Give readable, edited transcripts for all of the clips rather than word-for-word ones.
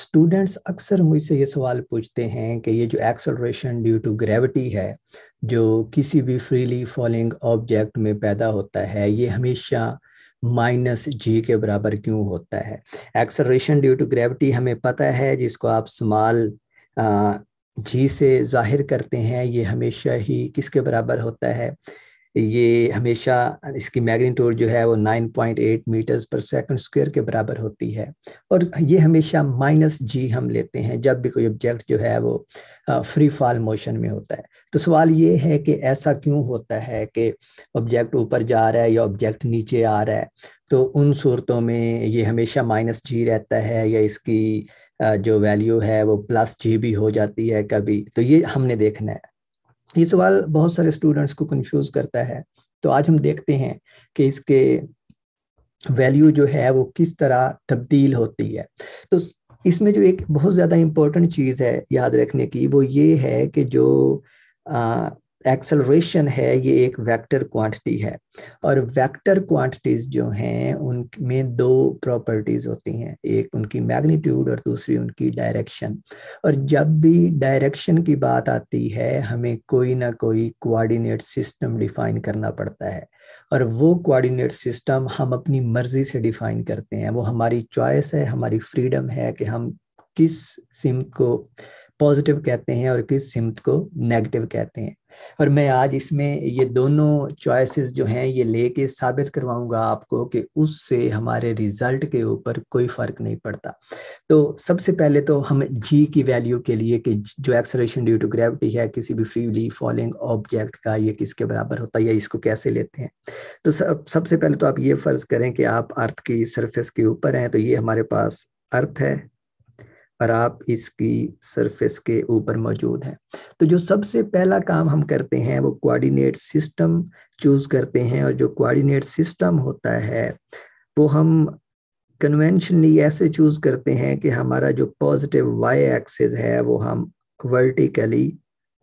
Students अक्सर मुझसे ये सवाल पूछते हैं कि ये जो एक्सेलरेशन ड्यू टू ग्रेविटी है जो किसी भी फ्रीली फॉलिंग ऑब्जेक्ट में पैदा होता है, ये हमेशा -g के बराबर क्यों होता है। एक्सेलरेशन ड्यू टू ग्रेविटी हमें पता है, जिसको आप स्मॉल g से जाहिर करते हैं, ये हमेशा ही किसके बराबर होता है। ये हमेशा इसकी मैग्नीट्यूड जो है वो 9.8 मीटर्स पर सेकंड स्क्वायर के बराबर होती है। और ये हमेशा -g हम लेते हैं जब भी कोई ऑब्जेक्ट जो है वो फ्री फॉल मोशन में होता है। तो सवाल ये है कि ऐसा क्यों होता है कि ऑब्जेक्ट ऊपर जा रहा है या ऑब्जेक्ट नीचे आ रहा है। तो उन सूरतों में ये हमेशा -g रहता है या इसकी जो वैल्यू है वो +g भी हो जाती है कभी। तो ये हमने देखना है। ये सवाल बहुत सारे स्टूडेंट्स को कंफ्यूज करता है। तो आज हम देखते हैं कि इसके वैल्यू जो है वो किस तरह तब्दील होती है। तो इसमें जो एक बहुत ज़्यादा इम्पोर्टेंट चीज़ है याद रखने की, वो ये है कि जो एक्सेलरेशन है ये एक वेक्टर क्वांटिटी है। और वेक्टर क्वांटिटीज जो हैं उनमें दो प्रॉपर्टीज होती हैं, एक उनकी मैग्नीट्यूड और दूसरी उनकी डायरेक्शन। और जब भी डायरेक्शन की बात आती है हमें कोई ना कोई कोऑर्डिनेट सिस्टम डिफाइन करना पड़ता है। और वो कोऑर्डिनेट सिस्टम हम अपनी मर्जी से डिफाइन करते हैं, वो हमारी चॉइस है, हमारी फ्रीडम है कि हम किस सिमत को पॉजिटिव कहते हैं और किस सिमत को नेगेटिव कहते हैं। और मैं आज इसमें ये दोनों चॉइसेस जो हैं ये लेके साबित करवाऊंगा आपको कि उससे हमारे रिजल्ट के ऊपर कोई फर्क नहीं पड़ता। तो सबसे पहले तो हम जी की वैल्यू के लिए कि जो एक्सेलरेशन ड्यू टू ग्रेविटी है किसी भी फ्रीली फॉलिंग ऑब्जेक्ट का, ये किसके बराबर होता है या इसको कैसे लेते हैं। तो सबसे पहले तो आप ये फर्ज करें कि आप अर्थ की सरफेस के ऊपर हैं। तो ये हमारे पास अर्थ है और आप इसकी सरफेस के ऊपर मौजूद हैं। तो जो सबसे पहला काम हम करते हैं वो कोऑर्डिनेट सिस्टम चूज करते हैं। और जो कोऑर्डिनेट सिस्टम होता है वो हम कन्वेंशनली ऐसे चूज करते हैं कि हमारा जो पॉजिटिव वाई एक्सिस है वो हम वर्टिकली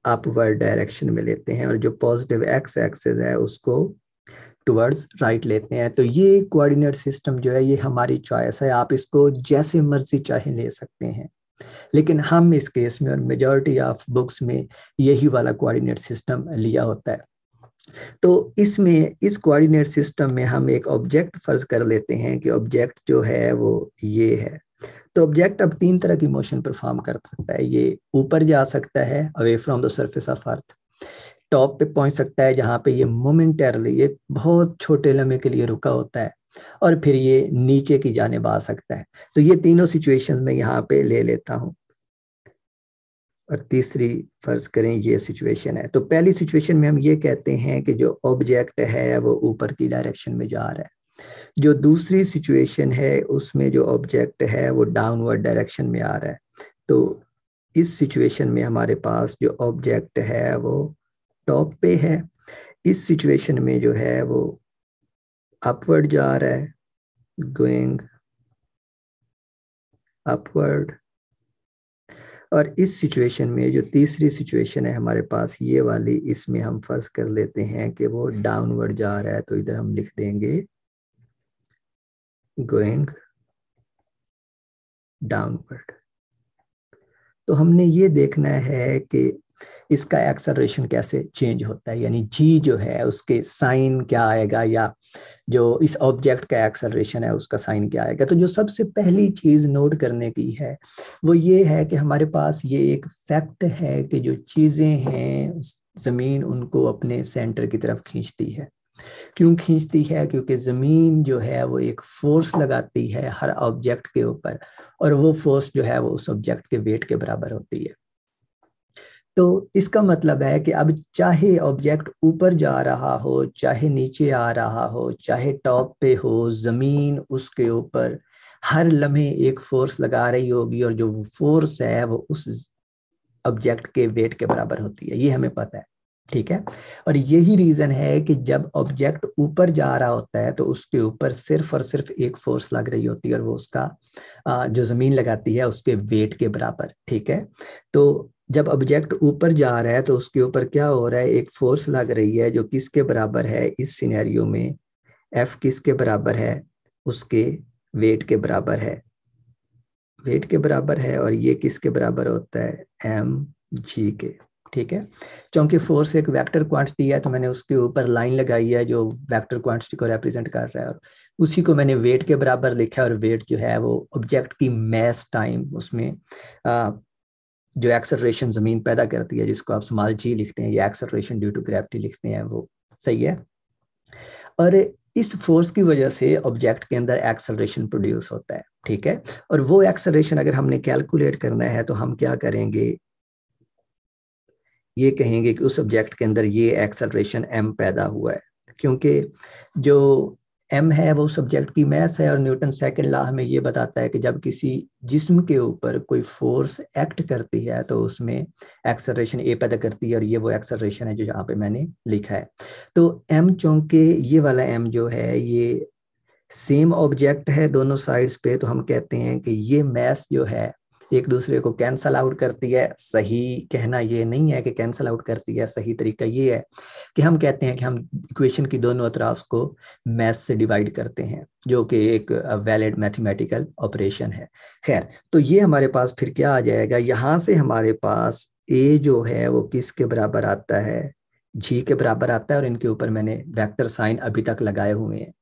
अपवर्ड डायरेक्शन में लेते हैं और जो पॉजिटिव एक्स एक्सिस है उसको टुवर्ड्स राइट लेते हैं। तो ये कोऑर्डिनेट सिस्टम जो है ये हमारी चॉइस है, आप इसको जैसे मर्जी चाहे ले सकते हैं। लेकिन हम इस केस में और मेजॉरिटी ऑफ बुक्स में यही वाला कोऑर्डिनेट सिस्टम लिया होता है। तो इसमें इस कोऑर्डिनेट सिस्टम में हम एक ऑब्जेक्ट फर्ज कर लेते हैं कि ऑब्जेक्ट जो है वो ये है। तो ऑब्जेक्ट अब 3 तरह की मोशन परफॉर्म कर सकता है। ये ऊपर जा सकता है away from the surface of earth, top पे पहुंच सकता है जहां पे ये मोमेंटरली ये बहुत छोटे लम्हे के लिए रुका होता है, और फिर ये नीचे की जानिब आ सकता है। तो ये तीनों सिचुएशंस में यहाँ पे ले लेता हूँ। और तीसरी फर्ज करें ये सिचुएशन है। तो पहली सिचुएशन में हम ये कहते हैं कि जो ऑब्जेक्ट है वो ऊपर की डायरेक्शन में जा रहा है। जो दूसरी सिचुएशन है उसमें जो ऑब्जेक्ट है वो डाउनवर्ड डायरेक्शन में आ रहा है। तो इस सिचुएशन में हमारे पास जो ऑब्जेक्ट है वो टॉप पे है। इस सिचुएशन में जो है वो अपवर्ड जा रहा है, गोइंग अपवर्ड। और इस सिचुएशन में जो तीसरी सिचुएशन है हमारे पास ये वाली, इसमें हम फर्ज कर लेते हैं कि वो डाउनवर्ड जा रहा है। तो इधर हम लिख देंगे गोइंग डाउनवर्ड। तो हमने ये देखना है कि इसका एक्सेलरेशन कैसे चेंज होता है, यानी जी जो है उसके साइन क्या आएगा या जो इस ऑब्जेक्ट का एक्सेलरेशन है उसका साइन क्या आएगा। तो जो सबसे पहली चीज नोट करने की है वो ये है कि हमारे पास ये एक फैक्ट है कि जो चीजें हैं जमीन उनको अपने सेंटर की तरफ खींचती है। क्यों खींचती है? क्योंकि जमीन जो है वो एक फोर्स लगाती है हर ऑब्जेक्ट के ऊपर, और वो फोर्स जो है वो उस ऑब्जेक्ट के वेट के बराबर होती है। तो इसका मतलब है कि अब चाहे ऑब्जेक्ट ऊपर जा रहा हो, चाहे नीचे आ रहा हो, चाहे टॉप पे हो, जमीन उसके ऊपर हर लम्हे एक फोर्स लगा रही होगी, और जो फोर्स है वो उस ऑब्जेक्ट के वेट के बराबर होती है। ये हमें पता है, ठीक है। और यही रीजन है कि जब ऑब्जेक्ट ऊपर जा रहा होता है तो उसके ऊपर सिर्फ और सिर्फ एक फोर्स लग रही होती है, और वो उसका जो जमीन लगाती है उसके वेट के बराबर, ठीक है। तो जब ऑब्जेक्ट ऊपर जा रहा है तो उसके ऊपर क्या हो रहा है, एक फोर्स लग रही है जो किसके बराबर है इस सिनेरियो में, एफ किसके बराबर है, उसके वेट के बराबर है। वेट के बराबर है और ये किसके बराबर होता है, mg के। ठीक है, क्योंकि फोर्स एक वेक्टर क्वांटिटी है तो मैंने उसके ऊपर लाइन लगाई है जो वेक्टर क्वांटिटी को रिप्रेजेंट कर रहा है, और उसी को मैंने वेट के बराबर लिखा है। और वेट जो है वो ऑब्जेक्ट की मैस टाइम उसमें जो एक्सेलरेशन जमीन पैदा करती है, जिसको आप स्मॉल जी लिखते हैं, या एक्सेलरेशन ड्यू टू ग्रेविटी लिखते हैं, वो सही है। और इस फोर्स की वजह से ऑब्जेक्ट के अंदर एक्सेलरेशन प्रोड्यूस होता है। ठीक है, और वो एक्सेलरेशन अगर हमने कैलकुलेट करना है तो हम क्या करेंगे, ये कहेंगे कि उस ऑब्जेक्ट के अंदर ये एक्सेलरेशन m पैदा हुआ है, क्योंकि जो m है वो सब्जेक्ट की मैस है। और न्यूटन सेकंड लॉ हमें ये बताता है कि जब किसी जिस्म के ऊपर कोई फोर्स एक्ट करती है तो उसमें एक्सेलरेशन a पैदा करती है, और ये वो एक्सेलरेशन है जो यहाँ पे मैंने लिखा है। तो m, चूंकि ये वाला m जो है ये सेम ऑब्जेक्ट है दोनों साइड्स पे, तो हम कहते हैं कि ये मैस जो है एक दूसरे को कैंसल आउट करती है। सही कहना ये नहीं है कि कैंसल आउट करती है, सही तरीका ये है कि हम कहते हैं कि हम इक्वेशन की दोनों अतराफ को मैस से डिवाइड करते हैं, जो कि एक वैलिड मैथमेटिकल ऑपरेशन है। खैर, तो ये हमारे पास फिर क्या आ जाएगा, यहाँ से हमारे पास ए जो है वो किसके बराबर आता है, जी के बराबर आता है। और इनके ऊपर मैंने वेक्टर साइन अभी तक लगाए हुए हैं।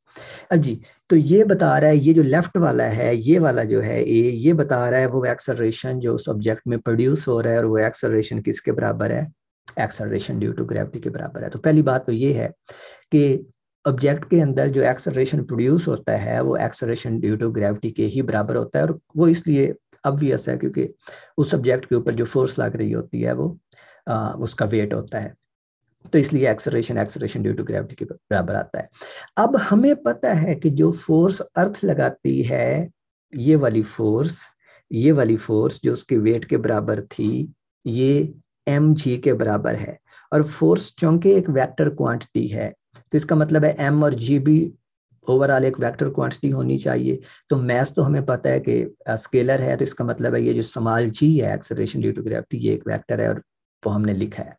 अब जी, तो ये बता रहा है, ये जो लेफ्ट वाला है, ये वाला जो है ए, ये बता रहा है वो एक्सेलरेशन जो उस ऑब्जेक्ट में प्रोड्यूस हो रहा है, और वो एक्सेलरेशन किसके बराबर है, एक्सेलरेशन ड्यू टू ग्रेविटी के बराबर है। तो पहली बात तो ये है कि ऑब्जेक्ट के अंदर जो एक्सेलरेशन प्रोड्यूस होता है वो एक्सेलरेशन ड्यू टू ग्रेविटी के ही बराबर होता है। और वो इसलिए ऑब्वियस है क्योंकि उस ऑब्जेक्ट के ऊपर जो फोर्स लग रही होती है वो उसका वेट होता है, तो इसलिए एक्सेलरेशन ड्यू टू ग्रेविटी के बराबर आता है। अब हमें पता है कि जो फोर्स अर्थ लगाती है, ये वाली फोर्स जो उसके वेट के बराबर थी, ये mg के बराबर है। और फोर्स चूंकि एक वेक्टर क्वांटिटी है तो इसका मतलब है m और g भी ओवरऑल एक वेक्टर क्वांटिटी होनी चाहिए। तो मैस तो हमें पता है कि स्केलर है, तो इसका मतलब है ये जो स्मॉल g है एक्सेलरेशन ड्यू टू ग्रेविटी, ये एक वेक्टर है और वो हमने लिखा है।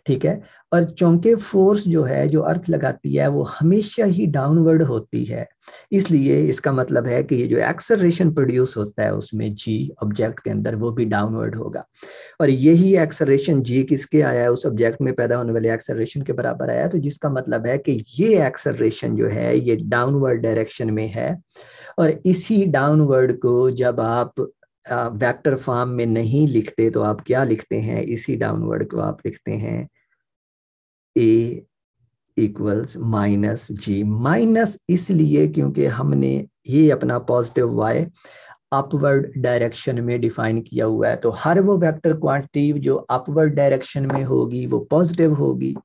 ठीक है, और चूंकि फोर्स जो है जो अर्थ लगाती है वो हमेशा ही डाउनवर्ड होती है, इसलिए इसका मतलब है कि ये जो एक्सेलरेशन प्रोड्यूस होता है उसमें जी ऑब्जेक्ट के अंदर वो भी डाउनवर्ड होगा। और यही एक्सेलरेशन जी किसके आया है, उस ऑब्जेक्ट में पैदा होने वाले एक्सेलरेशन के बराबर आया। तो जिसका मतलब है कि ये एक्सेलरेशन जो है ये डाउनवर्ड डायरेक्शन में है। और इसी डाउनवर्ड को जब आप वेक्टर फॉर्म में नहीं लिखते तो आप क्या लिखते हैं, इसी डाउनवर्ड को आप लिखते हैं ए इक्वल्स माइनस जी। माइनस इसलिए क्योंकि हमने ये अपना पॉजिटिव वाई अपवर्ड डायरेक्शन में डिफाइन किया हुआ है। तो हर वो वेक्टर क्वांटिटी जो अपवर्ड डायरेक्शन में होगी वो पॉजिटिव होगी,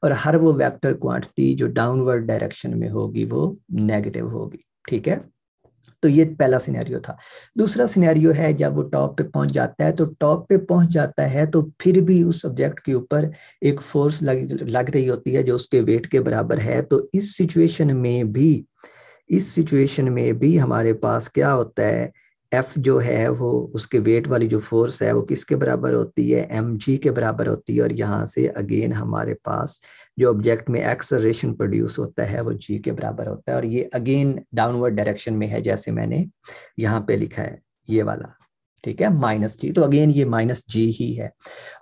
और हर वो वेक्टर क्वांटिटी जो डाउनवर्ड डायरेक्शन में होगी वो नेगेटिव होगी। ठीक है, तो ये पहला सिनेरियो था। दूसरा सिनेरियो है जब वो टॉप पे पहुंच जाता है, तो टॉप पे पहुंच जाता है तो फिर भी उस सब्जेक्ट के ऊपर एक फोर्स लग रही होती है जो उसके वेट के बराबर है। तो इस सिचुएशन में भी हमारे पास क्या होता है, एफ जो है वो उसके वेट वाली जो फोर्स है वो किसके बराबर होती है, mg के बराबर होती है। और यहाँ से अगेन हमारे पास जो ऑब्जेक्ट में एक्सेलरेशन प्रोड्यूस होता है वो g के बराबर होता है, और ये अगेन डाउनवर्ड डायरेक्शन में है जैसे मैंने यहाँ पे लिखा है ये वाला। ठीक है, माइनस जी, तो अगेन ये माइनस जी ही है।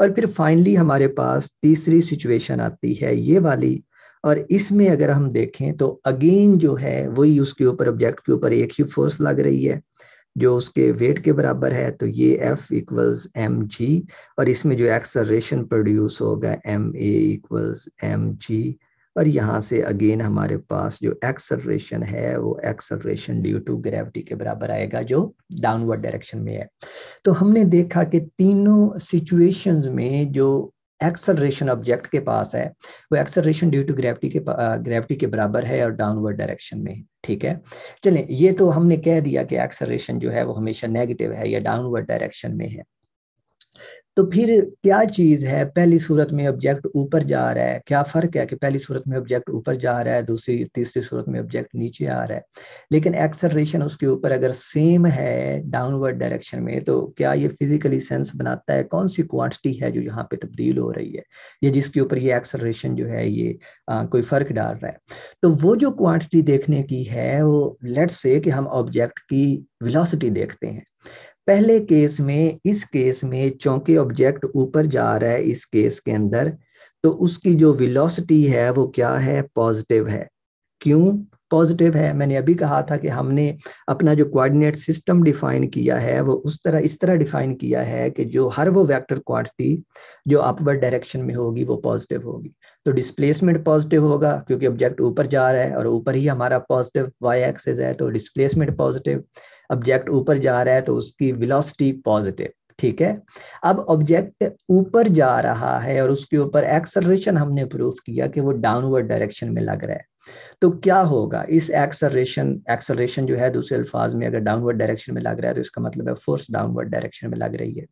और फिर फाइनली हमारे पास तीसरी सिचुएशन आती है ये वाली, और इसमें अगर हम देखें तो अगेन जो है वही उसके ऊपर ऑब्जेक्ट के ऊपर एक ही फोर्स लग रही है जो उसके वेट के बराबर है। तो ये F इक्वल्स mg, और इसमें जो एक्सेलरेशन प्रोड्यूस होगा ma इक्वल्स mg। और यहाँ से अगेन हमारे पास जो एक्सेलरेशन है वो एक्सेलरेशन ड्यू टू ग्रेविटी के बराबर आएगा जो डाउनवर्ड डायरेक्शन में है। तो हमने देखा कि तीनों सिचुएशंस में जो एक्सेलरेशन ऑब्जेक्ट के पास है वो एक्सेलरेशन ड्यू टू ग्रेविटी के बराबर है और डाउनवर्ड डायरेक्शन में है। ठीक है, चलें, ये तो हमने कह दिया कि एक्सेलरेशन जो है वो हमेशा नेगेटिव है या डाउनवर्ड डायरेक्शन में है। तो फिर क्या चीज है, पहली सूरत में ऑब्जेक्ट ऊपर जा रहा है, क्या फर्क है कि पहली सूरत में ऑब्जेक्ट ऊपर जा रहा है, दूसरी तीसरी सूरत में ऑब्जेक्ट नीचे आ रहा है, लेकिन एक्सेलरेशन उसके ऊपर अगर सेम है डाउनवर्ड डायरेक्शन में, तो क्या ये फिजिकली सेंस बनाता है कौन सी क्वांटिटी है जो यहाँ पे तब्दील हो रही है, ये जिसके ऊपर ये एक्सेलरेशन जो है ये कोई फर्क डाल रहा है। तो वो जो क्वांटिटी देखने की है वो लेट्स से कि हम ऑब्जेक्ट की वेलोसिटी देखते हैं। पहले केस में, इस केस में चूंकि ऑब्जेक्ट ऊपर जा रहा है इस केस के अंदर, तो उसकी जो वेलोसिटी है वो क्या है, पॉजिटिव है। क्यों पॉजिटिव है? मैंने अभी कहा था कि हमने अपना जो कोऑर्डिनेट सिस्टम डिफाइन किया है वो इस तरह डिफाइन किया है कि जो हर वो वेक्टर क्वांटिटी जो अपवर्ड डायरेक्शन में होगी वो पॉजिटिव होगी। तो डिस्प्लेसमेंट पॉजिटिव होगा क्योंकि ऑब्जेक्ट ऊपर जा रहा है और ऊपर ही हमारा पॉजिटिव वाई एक्सिस है, तो डिस्प्लेसमेंट पॉजिटिव। ऑब्जेक्ट ऊपर जा रहा है तो उसकी वेलोसिटी पॉजिटिव। ठीक है, अब ऑब्जेक्ट ऊपर जा रहा है और उसके ऊपर एक्सेलरेशन हमने प्रूफ किया कि वो डाउनवर्ड डायरेक्शन में लग रहा है। तो क्या होगा, इस एक्सेलरेशन जो है दूसरे अल्फाज में अगर डाउनवर्ड डायरेक्शन में लग रहा है तो इसका मतलब है फोर्स डाउनवर्ड डायरेक्शन में लग रही है।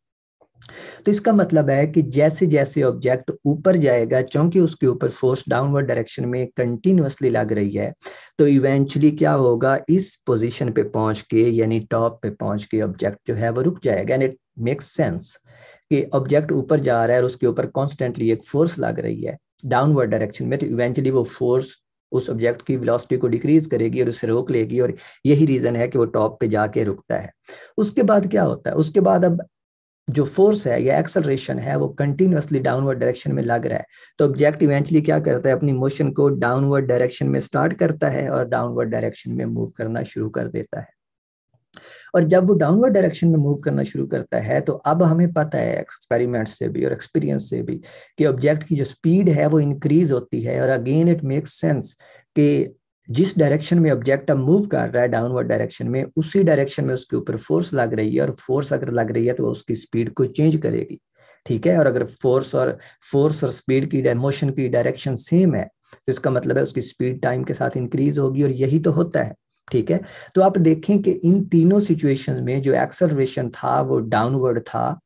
तो इसका मतलब है कि जैसे जैसे ऑब्जेक्ट ऊपर जाएगा, चूंकि उसके ऊपर फोर्स डाउनवर्ड डायरेक्शन में कंटिन्यूअसली लग रही है, तो इवेंचुअली क्या होगा, इस पोजीशन पे पहुंच के यानी टॉप पे पहुंच के ऑब्जेक्ट जो है वो रुक जाएगा। एंड इट मेक्स सेंस कि ऑब्जेक्ट ऊपर जा रहा है और उसके ऊपर कॉन्स्टेंटली एक फोर्स लग रही है डाउनवर्ड डायरेक्शन में, तो इवेंचुअली वो फोर्स उस ऑब्जेक्ट की वेलोसिटी को डिक्रीज करेगी और उससे रोक लेगी, और यही रीजन है कि वो टॉप पे जाके रुकता है। उसके बाद क्या होता है, उसके बाद अब जो फोर्स है या एक्सेलरेशन है वो कंटिन्यूअसली डाउनवर्ड डायरेक्शन में लग रहा है, तो ऑब्जेक्ट इवेंचुअली क्या करता है, अपनी मोशन को डाउनवर्ड डायरेक्शन में स्टार्ट करता है और डाउनवर्ड डायरेक्शन में मूव करना शुरू कर देता है। और जब वो डाउनवर्ड डायरेक्शन में मूव करना शुरू करता है तो अब हमें पता है एक्सपेरिमेंट से भी और एक्सपीरियंस से भी कि ऑब्जेक्ट की जो स्पीड है वो इंक्रीज होती है। और अगेन इट मेक्स सेंस कि जिस डायरेक्शन में ऑब्जेक्ट अब मूव कर रहा है डाउनवर्ड डायरेक्शन में, उसी डायरेक्शन में उसके ऊपर फोर्स लग रही है, और फोर्स अगर लग रही है तो उसकी स्पीड को चेंज करेगी। ठीक है, और अगर फोर्स और स्पीड की मोशन की डायरेक्शन सेम है तो इसका मतलब है उसकी स्पीड टाइम के साथ इंक्रीज होगी, और यही तो होता है। ठीक है, तो आप देखें कि इन तीनों सिचुएशंस में जो एक्सेलरेशन था वो डाउनवर्ड था।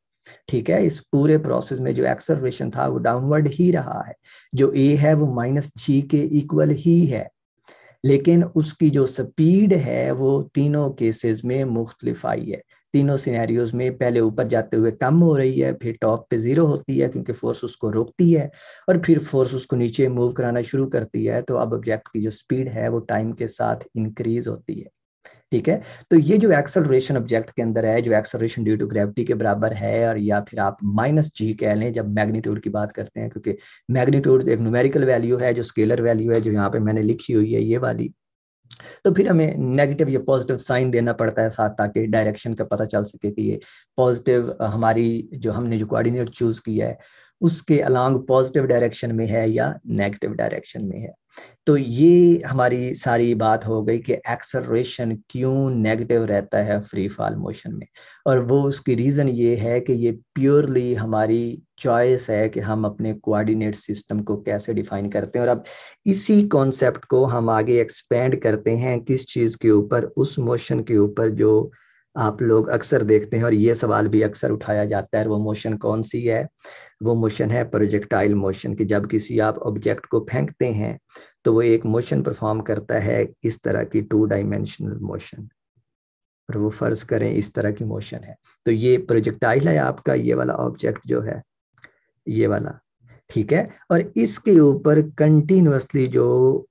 ठीक है, इस पूरे प्रोसेस में जो एक्सेलरेशन था वो डाउनवर्ड ही रहा है। जो ए है वो -g के इक्वल ही है, लेकिन उसकी जो स्पीड है वो तीनों केसेस में मुख्तलिफ आई है। तीनों सिनेरियोज में पहले ऊपर जाते हुए कम हो रही है, फिर टॉप पे जीरो होती है क्योंकि फोर्स उसको रोकती है, और फिर फोर्स उसको नीचे मूव कराना शुरू करती है। तो अब ऑब्जेक्ट की जो स्पीड है वो टाइम के साथ इंक्रीज होती है। ठीक है, तो ये जो एक्सेलरेशन ऑब्जेक्ट के अंदर है, जो एक्सेलरेशन ड्यू टू ग्रेविटी के बराबर है, और या फिर आप -g कह लें जब मैग्नीट्यूड की बात करते हैं, क्योंकि मैग्नीट्यूड एक न्यूमेरिकल वैल्यू है, जो स्केलर वैल्यू है जो यहाँ पे मैंने लिखी हुई है ये वाली, तो फिर हमें नेगेटिव या पॉजिटिव साइन देना पड़ता है साथ, ताकि डायरेक्शन का पता चल सके कि ये पॉजिटिव हमारी जो हमने जो कोऑर्डिनेट चूज किया है उसके अलोंग पॉजिटिव डायरेक्शन में है या नेगेटिव डायरेक्शन में है। तो ये हमारी सारी बात हो गई कि एक्सेलरेशन क्यों नेगेटिव रहता है फ्री फॉल मोशन में, और वो उसकी रीजन ये है कि ये प्योरली हमारी चॉइस है कि हम अपने कोऑर्डिनेट सिस्टम को कैसे डिफाइन करते हैं। और अब इसी कॉन्सेप्ट को हम आगे एक्सपेंड करते हैं किस चीज के ऊपर, उस मोशन के ऊपर जो आप लोग अक्सर देखते हैं, और ये सवाल भी अक्सर उठाया जाता है। वो मोशन कौन सी है? वो मोशन है प्रोजेक्टाइल मोशन, कि जब किसी आप ऑब्जेक्ट को फेंकते हैं तो वो एक मोशन परफॉर्म करता है इस तरह की 2 डायमेंशनल मोशन, और वो फर्ज करें इस तरह की मोशन है, तो ये प्रोजेक्टाइल है आपका ये वाला ऑब्जेक्ट जो है ये वाला। ठीक है, और इसके ऊपर कंटिन्यूअसली जो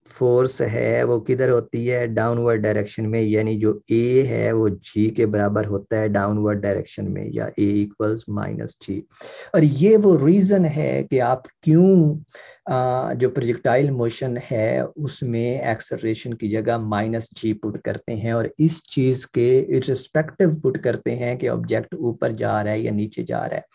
फोर्स है वो किधर होती है, डाउनवर्ड डायरेक्शन में, यानी जो ए है वो जी के बराबर होता है डाउनवर्ड डायरेक्शन में, या ए इक्वल्स -g। और ये वो रीजन है कि आप क्यों जो प्रोजेक्टाइल मोशन है उसमें एक्सेलरेशन की जगह -g पुट करते हैं, और इस चीज के इररिस्पेक्टिव पुट करते हैं कि ऑब्जेक्ट ऊपर जा रहा है या नीचे जा रहा है।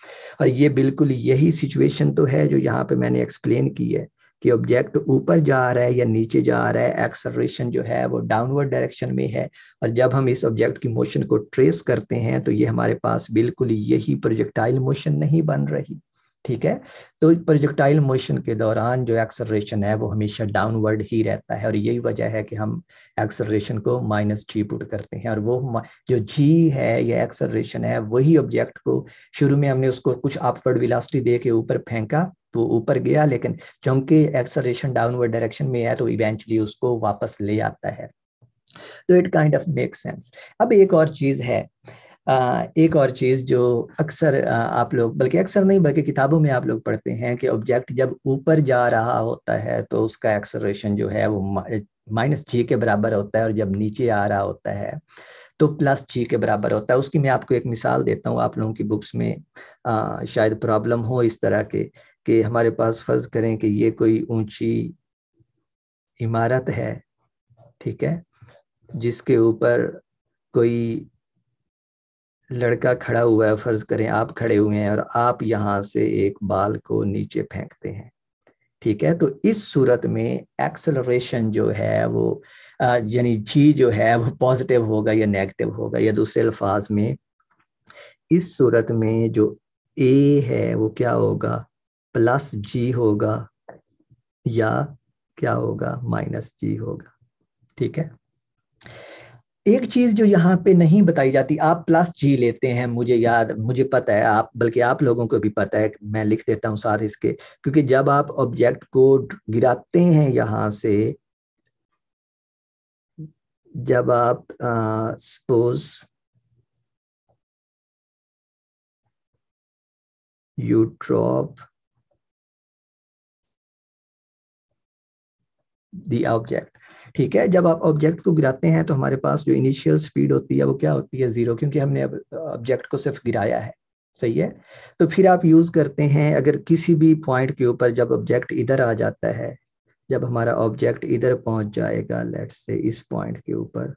और ये बिल्कुल यही सिचुएशन तो है जो यहाँ पे मैंने एक्सप्लेन की है कि ऑब्जेक्ट ऊपर जा रहा है या नीचे जा रहा है, एक्सेलरेशन जो है वो डाउनवर्ड डायरेक्शन में है। और जब हम इस ऑब्जेक्ट की मोशन को ट्रेस करते हैं तो ये हमारे पास बिल्कुल यही प्रोजेक्टाइल मोशन नहीं बन रही। ठीक है, तो प्रोजेक्टाइल मोशन के दौरान जो एक्सेलरेशन है वो हमेशा डाउनवर्ड ही रहता है, और यही वजह है कि हम एक्सेलरेशन को -g पुट करते हैं। और वो जो g है या एक्सेलरेशन है वही ऑब्जेक्ट को, शुरू में हमने उसको कुछ अपवर्ड वेलोसिटी दे के ऊपर फेंका तो ऊपर गया, लेकिन चूंकि एक्सेलरेशन डाउनवर्ड डायरेक्शन में है तो इवेंचुअली उसको वापस ले आता है। तो it kind of make sense. अब एक और चीज है, एक और चीज जो अक्सर आप लोग, बल्कि अक्सर नहीं बल्कि किताबों में आप लोग पढ़ते हैं कि ऑब्जेक्ट जब ऊपर जा रहा होता है तो उसका एक्सेलरेशन जो है वो -g के बराबर होता है, और जब नीचे आ रहा होता है तो प्लस जी के बराबर होता है। उसकी मैं आपको एक मिसाल देता हूँ, आप लोगों की बुक्स में शायद प्रॉब्लम हो इस तरह के, कि हमारे पास फर्ज करें कि ये कोई ऊंची इमारत है, ठीक है, जिसके ऊपर कोई लड़का खड़ा हुआ है, फर्ज करें आप खड़े हुए हैं और आप यहां से एक बाल को नीचे फेंकते हैं, ठीक है। तो इस सूरत में एक्सेलरेशन जो है वो यानी जी जो है वो पॉजिटिव होगा या नेगेटिव होगा, या दूसरे अल्फाज में इस सूरत में जो ए है वो क्या होगा, प्लस जी होगा या क्या होगा, माइनस जी होगा, ठीक है। एक चीज जो यहाँ पे नहीं बताई जाती, आप प्लस जी लेते हैं, मुझे याद, मुझे पता है, आप बल्कि आप लोगों को भी पता है, मैं लिख देता हूँ साथ इसके, क्योंकि जब आप ऑब्जेक्ट को गिराते हैं यहां से, जब आप suppose you drop the object, ठीक है, जब आप ऑब्जेक्ट को गिराते हैं तो हमारे पास जो इनिशियल स्पीड होती है वो क्या होती है, जीरो, क्योंकि हमने अब ऑब्जेक्ट को सिर्फ गिराया है, सही है। तो फिर आप यूज करते हैं, अगर किसी भी पॉइंट के ऊपर जब ऑब्जेक्ट इधर आ जाता है, जब हमारा ऑब्जेक्ट इधर पहुंच जाएगा, लेट्स से इस पॉइंट के ऊपर,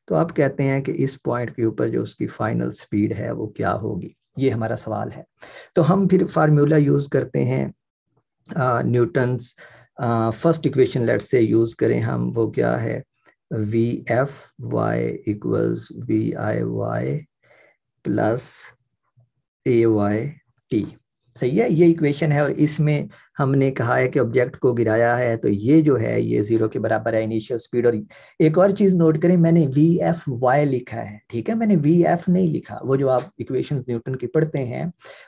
तो आप कहते हैं कि इस पॉइंट के ऊपर जो उसकी फाइनल स्पीड है वो क्या होगी, ये हमारा सवाल है। तो हम फिर फार्मूला यूज करते हैं Newton's first equation, let's say use करें हम, वो क्या है, V F Y equals V I Y plus A Y T, सही है, ये इक्वेशन है। और इसमें हमने कहा है कि ऑब्जेक्ट को गिराया है, तो ये जो है ये जीरो के बराबर है इनिशियल स्पीड। और एक और चीज नोट करें, मैंने वी एफ वाई लिखा है, ठीक है, मैंने वी एफ नहीं लिखा। वो जो आप इक्वेशन न्यूटन की पढ़ते हैं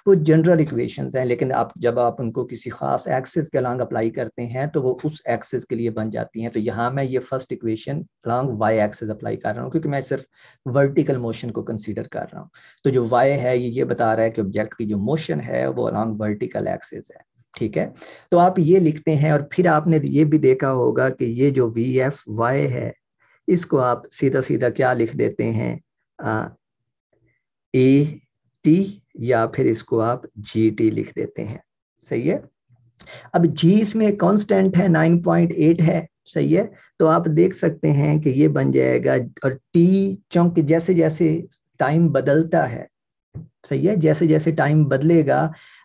वो जनरल इक्वेशंस हैं, लेकिन आप जब आप उनको किसी खास एक्सिस के अलॉन्ग अप्लाई करते हैं तो वो उस एक्सिस के लिए बन जाती हैं। तो यहाँ मैं ये first equation along Y axis apply कर रहा हूँ, क्योंकि मैं सिर्फ वर्टिकल मोशन को कंसीडर कर रहा हूँ। तो जो वाई है ये बता रहा है कि ऑब्जेक्ट की जो मोशन है वो अलॉन्ग वर्टिकल एक्सिस है, ठीक है। तो आप ये लिखते हैं, और फिर आपने ये भी देखा होगा कि ये जो वी एफ वाई है, इसको आप सीधा सीधा क्या लिख देते हैं, ए टी, या फिर इसको आप जी टी लिख देते हैं, सही है। अब जी इसमें कांस्टेंट है, 9.8 है, सही है। तो आप देख सकते हैं कि ये बन जाएगा, और टी चूंकि जैसे जैसे टाइम बदलता है, सही है, जैसे जैसे टाइम बदलेगा,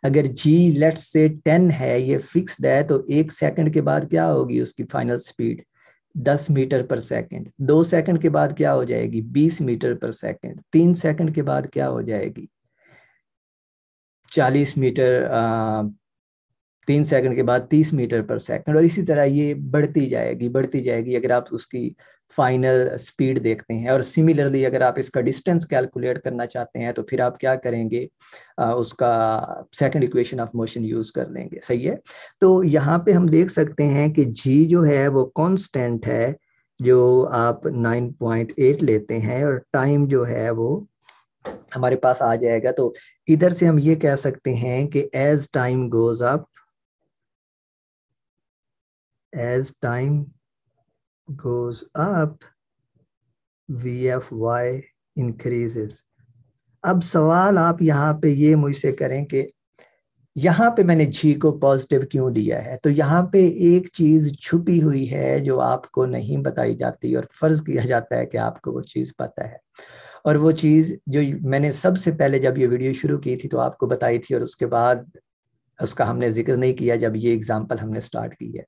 अगर जी लेट्स से 10 है, ये फिक्स्ड है, तो 1 सेकंड के बाद क्या होगी उसकी फाइनल स्पीड, 10 मीटर पर सेकंड। 2 सेकंड के बाद क्या हो जाएगी, 20 मीटर पर सेकंड। 3 सेकंड के बाद क्या हो जाएगी, 40 मीटर, 3 सेकंड के बाद 30 मीटर पर सेकंड, और इसी तरह ये बढ़ती जाएगी बढ़ती जाएगी, अगर आप उसकी फाइनल स्पीड देखते हैं। और सिमिलरली अगर आप इसका डिस्टेंस कैलकुलेट करना चाहते हैं तो फिर आप क्या करेंगे, उसका second equation of motion use कर लेंगे, सही है। तो यहाँ पे हम देख सकते हैं कि जी जो है वो कांस्टेंट है, जो आप 9.8 लेते हैं, और टाइम जो है वो हमारे पास आ जाएगा। तो इधर से हम ये कह सकते हैं कि as time goes up, as time goes up VFY increases। अब सवाल आप यहाँ पे ये मुझसे करें कि यहाँ पे मैंने जी को पॉजिटिव क्यों दिया है। तो यहाँ पे एक चीज छुपी हुई है जो आपको नहीं बताई जाती, और फर्ज किया जाता है कि आपको वो चीज पता है। और वो चीज जो मैंने सबसे पहले जब ये वीडियो शुरू की थी तो आपको बताई थी, और उसके बाद उसका हमने जिक्र नहीं किया जब ये एग्जाम्पल हमने स्टार्ट की है।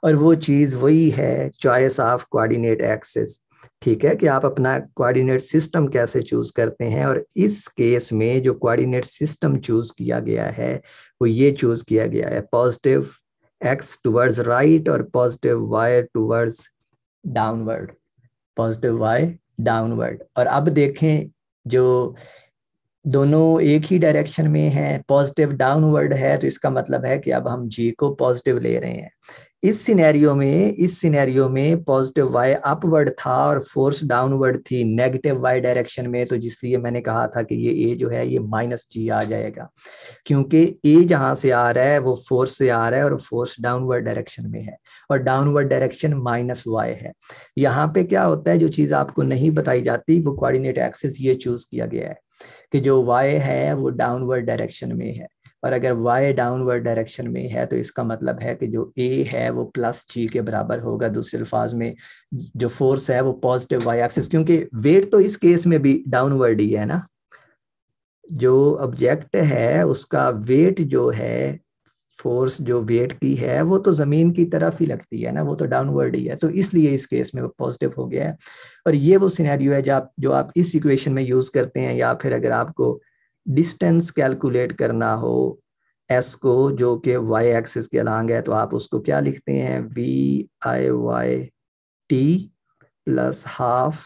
और वो चीज़ वही है, चॉइस ऑफ कोऑर्डिनेट एक्सिस, ठीक है, कि आप अपना कोऑर्डिनेट सिस्टम कैसे चूज करते हैं। और इस केस में जो कोऑर्डिनेट सिस्टम चूज किया गया है वो ये चूज किया गया है, पॉजिटिव एक्स टुवर्ड्स राइट और positive Y towards downward, positive Y downward. और अब देखें, जो दोनों एक ही डायरेक्शन में है, पॉजिटिव डाउनवर्ड है, तो इसका मतलब है कि अब हम जी को पॉजिटिव ले रहे हैं। इस सिनेरियो में पॉजिटिव वाई अपवर्ड था और फोर्स डाउनवर्ड थी नेगेटिव वाई डायरेक्शन में, तो जिसलिए मैंने कहा था कि ये ए जो है ये -g आ जाएगा, क्योंकि ए जहां से आ रहा है वो फोर्स से आ रहा है और फोर्स डाउनवर्ड डायरेक्शन में है और डाउनवर्ड डायरेक्शन -y है। यहाँ पे क्या होता है, जो चीज आपको नहीं बताई जाती वो कोऑर्डिनेट एक्सिस ये चूज किया गया है कि जो y है वो डाउनवर्ड डायरेक्शन में है, और अगर y डाउनवर्ड डायरेक्शन में है तो इसका मतलब है कि जो a है वो +g के बराबर होगा। दूसरे अल्फाज में जो फोर्स है वो पॉजिटिव y एक्सिस, क्योंकि वेट तो इस केस में भी डाउनवर्ड ही है ना, जो ऑब्जेक्ट है उसका वेट जो है, फोर्स जो वेट की है वो तो जमीन की तरफ ही लगती है ना, वो तो डाउनवर्ड ही है, तो इसलिए इस केस में वो पॉजिटिव हो गया है। और ये वो सिनेरियो है जो आप इस इक्वेशन में यूज करते हैं, या फिर अगर आपको डिस्टेंस कैलकुलेट करना हो एस को, जो कि वाई एक्सिस के अलांग है, तो आप उसको क्या लिखते हैं, VIYT प्लस हाफ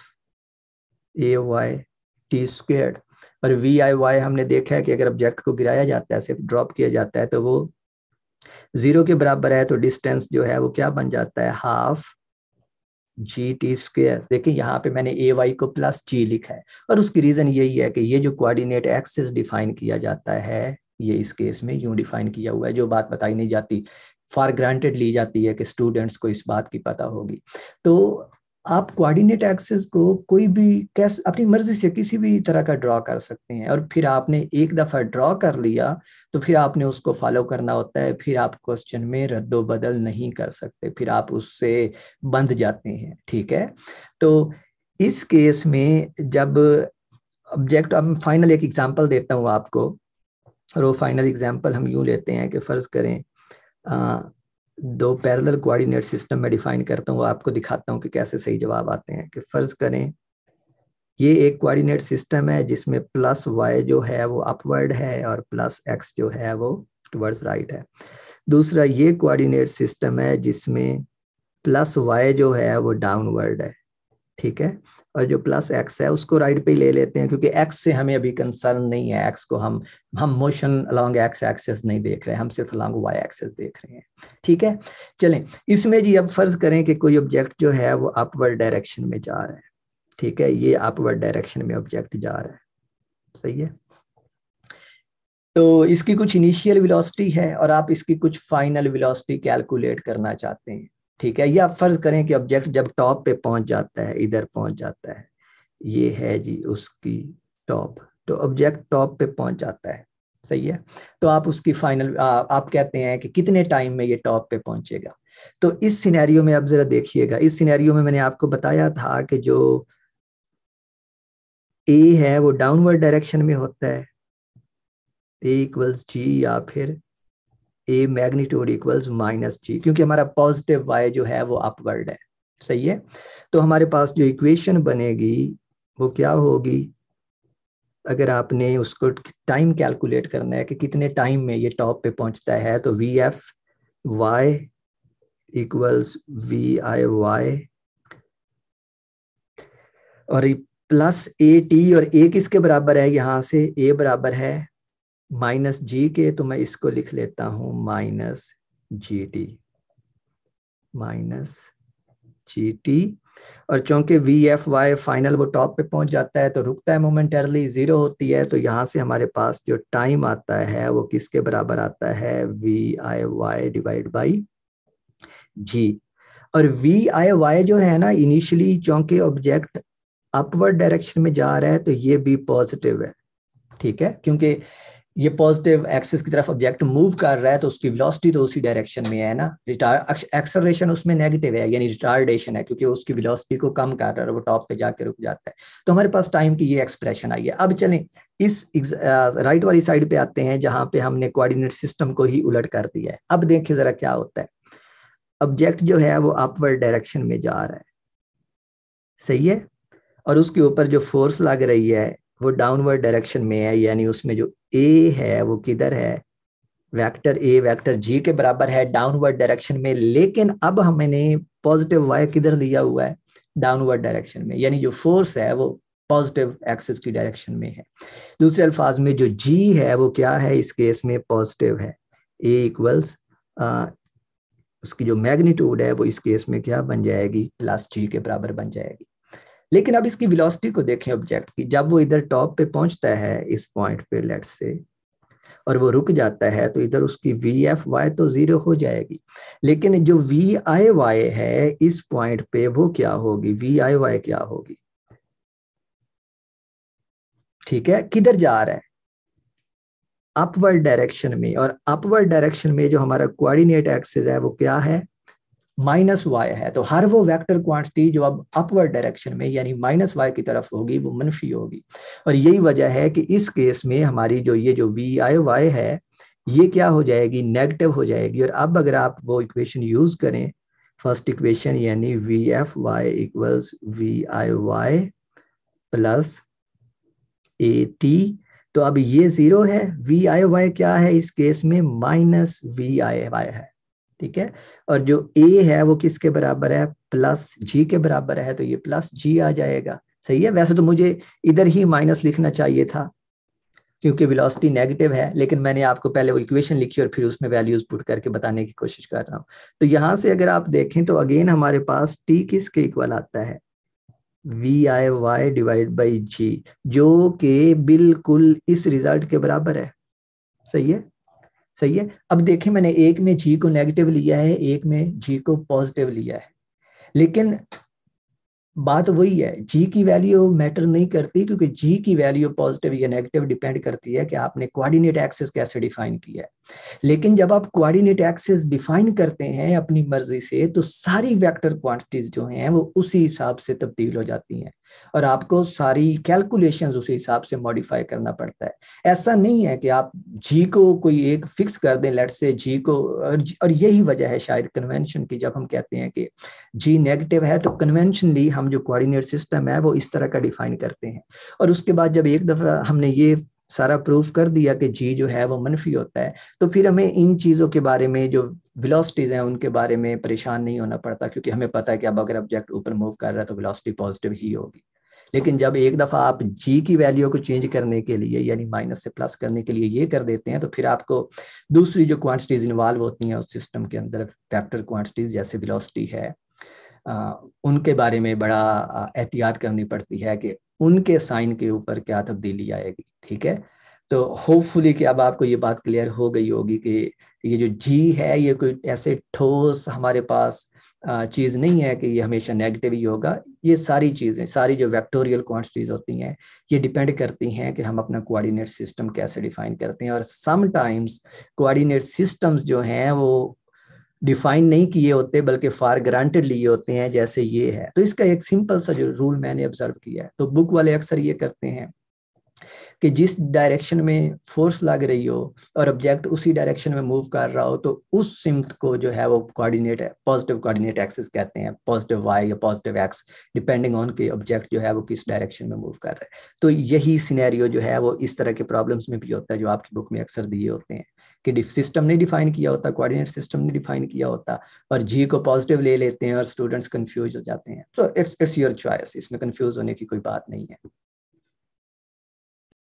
AYT²। और VIY हमने देखा है कि अगर ऑब्जेक्ट को गिराया जाता है, सिर्फ ड्रॉप किया जाता है, तो वो 0 के बराबर है, तो डिस्टेंस जो है वो क्या बन जाता है, ½ GT²। देखिए यहाँ पे मैंने AY को +G लिखा है, और उसकी रीजन यही है कि ये जो कोऑर्डिनेट एक्सिस डिफाइन किया जाता है ये इस केस में यूं डिफाइन किया हुआ है। जो बात बताई नहीं जाती, फॉर ग्रांटेड ली जाती है कि स्टूडेंट्स को इस बात की पता होगी। तो आप कोऑर्डिनेट एक्सिस को कोई भी कैसे अपनी मर्जी से किसी भी तरह का ड्रॉ कर सकते हैं, और फिर आपने एक दफा ड्रॉ कर लिया तो फिर आपने उसको फॉलो करना होता है, फिर आप क्वेश्चन में रद्दो बदल नहीं कर सकते, फिर आप उससे बंध जाते हैं। ठीक है, तो इस केस में जब ऑब्जेक्ट, अब फाइनल एक एग्जांपल देता हूं आपको, और वो फाइनल एग्जांपल हम यूं लेते हैं कि फर्ज करें दो पैरेलल कोऑर्डिनेट सिस्टम में डिफाइन करता हूँ, आपको दिखाता हूँ कि कैसे सही जवाब आते हैं। कि फर्ज करें ये एक कोऑर्डिनेट सिस्टम है जिसमें +y जो है वो अपवर्ड है और +x जो है वो टुवर्ड्स राइट है। दूसरा ये कोऑर्डिनेट सिस्टम है जिसमें +y जो है वो डाउनवर्ड है, ठीक है, और जो +x है उसको राइट पे ले लेते हैं, क्योंकि x से हमें अभी कंसर्न नहीं है, x को हम मोशन अलोंग x एक्सिस नहीं देख रहे हैं, हम सिर्फ अलोंग y एक्सिस देख रहे हैं। ठीक है, चलें इसमें जी अब फर्ज करें कि कोई ऑब्जेक्ट जो है वो अपवर्ड डायरेक्शन में जा रहा है। ठीक है, ये अपवर्ड डायरेक्शन में ऑब्जेक्ट जा रहा है, सही है। तो इसकी कुछ इनिशियल वेलोसिटी है और आप इसकी कुछ फाइनल वेलोसिटी कैलकुलेट करना चाहते हैं। ठीक है, या फर्ज करें कि ऑब्जेक्ट जब टॉप पे पहुंच जाता है, इधर पहुंच जाता है, ये है जी उसकी टॉप, तो ऑब्जेक्ट टॉप पे पहुंच जाता है, सही है। तो आप उसकी फाइनल आप कहते हैं कि कितने टाइम में ये टॉप पे पहुंचेगा। तो इस सिनेरियो में आप जरा देखिएगा, इस सिनेरियो में मैंने आपको बताया था कि जो ए है वो डाउनवर्ड डायरेक्शन में होता है, A=G, या फिर A मैग्नीट्यूड इक्वल्स -G, क्योंकि हमारा पॉजिटिव y जो है वो अपवर्ड है, सही है। तो हमारे पास जो इक्वेशन बनेगी वो क्या होगी, अगर आपने उसको टाइम कैलकुलेट करना है कि कितने टाइम में ये टॉप पे पहुंचता है, तो VFY इक्वल्स VIY और +AT, और A किसके बराबर है, यहां से A बराबर है -G के, तो मैं इसको लिख लेता हूं -GT। और चूंकि VFY फाइनल वो टॉप पे पहुंच जाता है तो रुकता है मोमेंटरली, 0 होती है, तो यहां से हमारे पास जो टाइम आता है वो किसके बराबर आता है, VIY डिवाइड बाई G। और VIY जो है ना, इनिशियली चूंकि ऑब्जेक्ट अपवर्ड डायरेक्शन में जा रहा है तो ये भी पॉजिटिव है, ठीक है, क्योंकि ये पॉजिटिव एक्सिस की तरफ ऑब्जेक्ट मूव कर रहा है तो उसकी वेलोसिटी तो उसी डायरेक्शन में है ना। एक्सेलरेशन उसमें नेगेटिव है, यानी रिटार्डेशन है, क्योंकि उसकी वेलोसिटी को कम कर रहा है, वो टॉप पे जाके रुक जाता है। तो हमारे पास टाइम की ये एक्सप्रेशन आई है। अब चलें इस राइट वाली साइड पे आते हैं जहां पे हमने कोऑर्डिनेट सिस्टम को ही उलट कर दिया है। अब देखिए जरा क्या होता है, ऑब्जेक्ट जो है वो अपवर्ड डायरेक्शन में जा रहा है, सही है, और उसके ऊपर जो फोर्स लग रही है वो डाउनवर्ड डायरेक्शन में है, यानी उसमें जो ए है वो किधर है, वेक्टर ए वेक्टर जी के बराबर है डाउनवर्ड डायरेक्शन में। लेकिन अब हमने पॉजिटिव वाई किधर लिया हुआ है, डाउनवर्ड डायरेक्शन में, यानी जो फोर्स है वो पॉजिटिव एक्सिस की डायरेक्शन में है। दूसरे अल्फाज में जो जी है वो क्या है, इस केस में पॉजिटिव है, ए इक्वल्स उसकी जो मैग्नीट्यूड है वो इस केस में क्या बन जाएगी, प्लस जी के बराबर बन जाएगी। लेकिन अब इसकी वेलोसिटी को देखें ऑब्जेक्ट की, जब वो इधर टॉप पे पहुंचता है इस पॉइंट पे लेट्स से, और वो रुक जाता है, तो इधर उसकी वी एफ वाई तो जीरो हो जाएगी, लेकिन जो वी आई वाई है इस पॉइंट पे वो क्या होगी, वी आई वाई क्या होगी, ठीक है, किधर जा रहा है, अपवर्ड डायरेक्शन में, और अपवर्ड डायरेक्शन में जो हमारा कोऑर्डिनेट एक्सिस है वो क्या है, माइनस वाई है। तो हर वो वेक्टर क्वांटिटी जो अब अपवर्ड डायरेक्शन में यानी माइनस वाई की तरफ होगी वो मनफी होगी। और यही वजह है कि इस केस में हमारी जो ये जो वी आई वाई है ये क्या हो जाएगी, नेगेटिव हो जाएगी। और अब अगर आप वो इक्वेशन यूज करें, फर्स्ट इक्वेशन यानी V F Y equals V I Y plus A T, तो अब ये जीरो है, वी आई वाई क्या है इस केस में, माइनस वी आई वाई है, ठीक है। और जो ए है वो किसके बराबर है, प्लस जी के बराबर है, तो ये प्लस जी आ जाएगा। सही है, वैसे तो मुझे इधर ही माइनस लिखना चाहिए था क्योंकि वेलोसिटी नेगेटिव है, लेकिन मैंने आपको पहले वो इक्वेशन लिखी और फिर उसमें वैल्यूज पुट करके बताने की कोशिश कर रहा हूँ। तो यहां से अगर आप देखें तो अगेन हमारे पास टी किसके इक्वल आता है, V I Y divide by G, जो कि बिल्कुल इस रिजल्ट के बराबर है। सही है, सही है। अब देखें मैंने एक में जी को नेगेटिव लिया है, एक में जी को पॉजिटिव लिया है, लेकिन बात वही है, जी की वैल्यू मैटर नहीं करती, क्योंकि जी की वैल्यू पॉजिटिव या नेगेटिव डिपेंड करती है कि आपने कोऑर्डिनेट एक्सिस कैसे डिफाइन किया है। लेकिन जब आप कोऑर्डिनेट एक्सिस डिफाइन करते हैं अपनी मर्जी से, तो सारी वेक्टर क्वांटिटीज जो हैं वो उसी हिसाब से तब्दील हो जाती हैं और आपको सारी कैलकुलेशंस उसी हिसाब से मॉडिफाई करना पड़ता है। ऐसा नहीं है कि आप जी को कोई एक फिक्स कर दें, लेट्स से जी को, और यही वजह है शायद कन्वेंशन की, जब हम कहते हैं कि जी नेगेटिव है तो कन्वेंशनली हम जो कोऑर्डिनेट सिस्टम है वो इस तरह का डिफाइन करते हैं। और उसके बाद जब एक दफा हमने ये सारा प्रूफ कर दिया कि जी जो है वो मनफी होता है, तो फिर हमें इन चीज़ों के बारे में, जो वेलोसिटीज हैं उनके बारे में परेशान नहीं होना पड़ता, क्योंकि हमें पता है कि अब अगर ऑब्जेक्ट ऊपर मूव कर रहा है तो वेलोसिटी पॉजिटिव ही होगी। लेकिन जब एक दफ़ा आप जी की वैल्यू को चेंज करने के लिए यानी माइनस से प्लस करने के लिए ये कर देते हैं, तो फिर आपको दूसरी जो क्वांटिटीज इन्वॉल्व होती हैं उस सिस्टम के अंदर, वेक्टर क्वांटिटीज जैसे वेलोसिटी है, उनके बारे में बड़ा एहतियात करनी पड़ती है कि उनके साइन के ऊपर क्या तब्दीली आएगी। ठीक है, तो होपफुली कि अब आपको ये बात क्लियर हो गई होगी कि ये जो जी है ये कोई ऐसे ठोस हमारे पास चीज़ नहीं है कि ये हमेशा नेगेटिव ही होगा। ये सारी चीज़ें, सारी जो वेक्टोरियल क्वांटिटीज होती हैं ये डिपेंड करती हैं कि हम अपना कोऑर्डिनेट सिस्टम कैसे डिफाइन करते हैं। और समटाइम्स कोऑर्डिनेट सिस्टम्स जो हैं वो डिफाइन नहीं किए होते बल्कि फॉर ग्रांटेड लिए होते हैं, जैसे ये है। तो इसका एक सिंपल सा जो रूल मैंने ऑब्जर्व किया है, तो बुक वाले अक्सर ये करते हैं कि जिस डायरेक्शन में फोर्स लग रही हो और ऑब्जेक्ट उसी डायरेक्शन में मूव कर रहा हो, तो उस सिम्ट को जो है वो कोऑर्डिनेट है, पॉजिटिव कोऑर्डिनेट एक्सिस कहते हैं, पॉजिटिव वाई या पॉजिटिव एक्स, डिपेंडिंग ऑन के ऑब्जेक्ट जो है वो किस डायरेक्शन में मूव कर रहा है। तो यही सिनेरियो जो है वो इस तरह के प्रॉब्लम्स में भी होता है जो आपकी बुक में अक्सर दिए होते हैं कि सिस्टम ने डिफाइन किया होता, कोऑर्डिनेट सिस्टम ने डिफाइन किया होता, और जी को पॉजिटिव ले लेते हैं और स्टूडेंट्स कंफ्यूज हो जाते हैं। तो इट्स योर चॉइस, इसमें कंफ्यूज होने की कोई बात नहीं है।